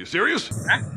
You serious?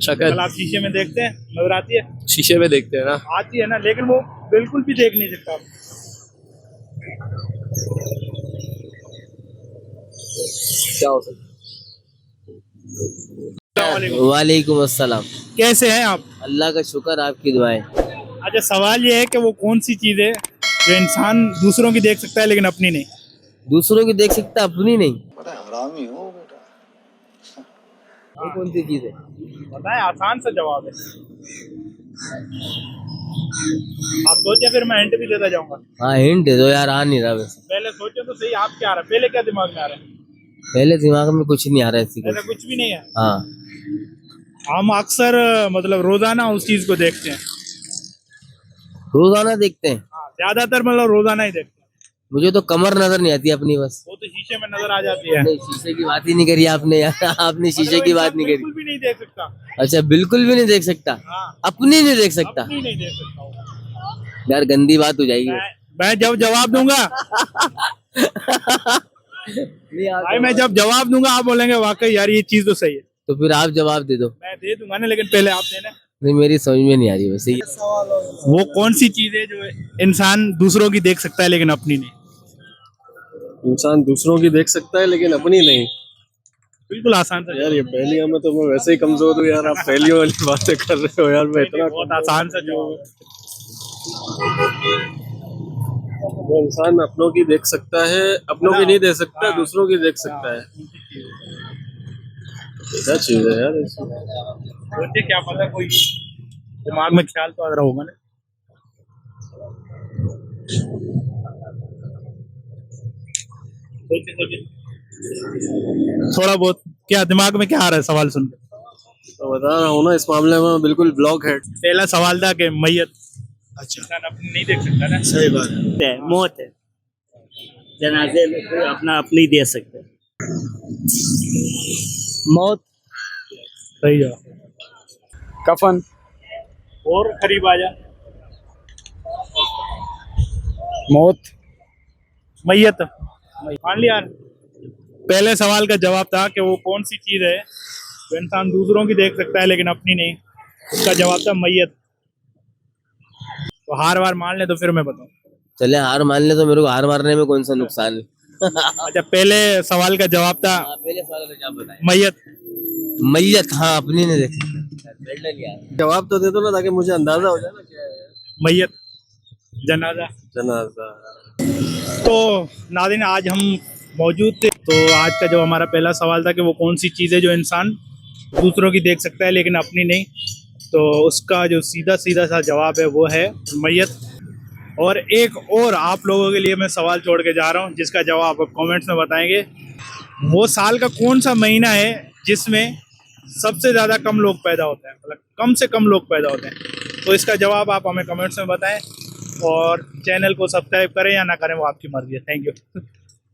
शक्ल कल आप शीशे में देखते हैं, नजर आती है? शीशे में देखते हैं ना। आती है ना, लेकिन वो बिल्कुल भी देख नहीं सकता। क्या हो सकता अस्सलामुअलैकुम। वालेकुम अस्सलाम। कैसे हैं आप? अल्लाह का शुक्र, आपकी दुआएं। अच्छा, सवाल ये है कि वो कौन सी चीज़ है जो इंसान दूसरों की देख सकता है लेकिन अपनी नहीं? दूसरों की देख सकता, अपनी नहीं। बड़ा हरामी हो बेटा। वो कौन सी चीज है? बताएं, आसान सा जवाब है। आप सोचे, फिर मैं हिंट भी देता जाऊंगा। हाँ हिंट दे दो यार, आ नहीं रहा वैसे। पहले सोचे तो सही, आप क्या आ रहा है? पहले क्या दिमाग में आ रहा है? पहले दिमाग में कुछ नहीं आ रहा ऐसी ऐसा कुछ। कुछ भी नहीं है। हाँ हम अक्सर मतलब रोजाना उस चीज को देखते हैं। रोजाना देखते हैं। हाँ, ज्यादातर मतलब रोजाना ही देखते हैं। मुझे तो कमर नजर नहीं आती अपनी बस। वो तो शीशे में नजर आ जाती है। नहीं, शीशे की बात ही नहीं करी आपने यार। आपने शीशे की बात नहीं करी। बिल्कुल भी नहीं देख सकता। अच्छा, बिल्कुल भी नहीं देख सकता। हाँ, अपनी नहीं देख सकता अपनी नहीं देख सकता हूँ। यार, गंदी बात हो जाएगी। मैं जब जवाब दूंगा भाई, मैं जब जवाब दूंगा आप बोलेंगे वाकई यार ये चीज तो सही है। तो फिर आप जवाब दे दो। मैं दे दूंगा ना, लेकिन पहले आप देना। नहीं, मेरी समझ में नहीं आ रही वैसे। वो कौन सी चीज है जो इंसान दूसरों की देख सकता है लेकिन अपनी नहीं? इंसान दूसरों की देख सकता है लेकिन अपनी नहीं। बिल्कुल आसान सा यार ये पहेलियों में तो मैं वैसे ही कमजोर हूँ यार, आप पहेलियों वाली बातें कर रहे हो यार, मैं इतना बहुत आसान सा जवाब है। वो इंसान अपनों की देख सकता है, अपनों की नहीं देख सकता, दूसरों की देख सकता है। क्या चीज है यार ऐसी? सोचिए, क्या पता कोई दिमाग में ख्याल तो आ रहा होगा ना। सोचिए सोचिए, थोड़ा बहुत क्या दिमाग में क्या आ रहा है सवाल सुन के? तो बता रहा हूँ ना, इस मामले में बिल्कुल ब्लॉक है। पहला सवाल था कि मैयत इंसान अपनी नहीं देख सकता ना। सही बात है। मौत है, जनाजे अपना अपनी दे सकते। मौत। सही जवाब। कफन। और करीब आ जा। मौत। मैयत मान लिया। पहले सवाल का जवाब था कि वो कौन सी चीज है जो इंसान दूसरों की देख सकता है लेकिन अपनी नहीं। उसका जवाब था मैयत। तो हार वार मान ले तो फिर मैं बताऊं। चले हार मान ले, तो मेरे को हार मारने में कौन सा नुकसान है? अच्छा, पहले सवाल का जवाब था पहले सवाल का जवाब बताएं। मैयत। मैयत, हाँ अपनी नहीं देख सकता। जवाब तो दे दो ना, ताकि मुझे अंदाजा हो जाए ना क्या है। मैयत, जनाजा। जनाजा। तो नाज़रीन, आज हम मौजूद थे। तो आज का जो हमारा पहला सवाल था कि वो कौन सी चीज़ है जो इंसान दूसरों की देख सकता है लेकिन अपनी नहीं, तो उसका जो सीधा सीधा सा जवाब है वो है मैयत। और एक और आप लोगों के लिए मैं सवाल छोड़ के जा रहा हूँ, जिसका जवाब आप कमेंट्स में बताएंगे। वो साल का कौन सा महीना है जिसमें सबसे ज़्यादा कम लोग पैदा होते हैं, मतलब कम से कम लोग पैदा होते हैं? तो इसका जवाब आप हमें कमेंट्स में बताएं, और चैनल को सब्सक्राइब करें या ना करें वो आपकी मर्जी है। Thank you.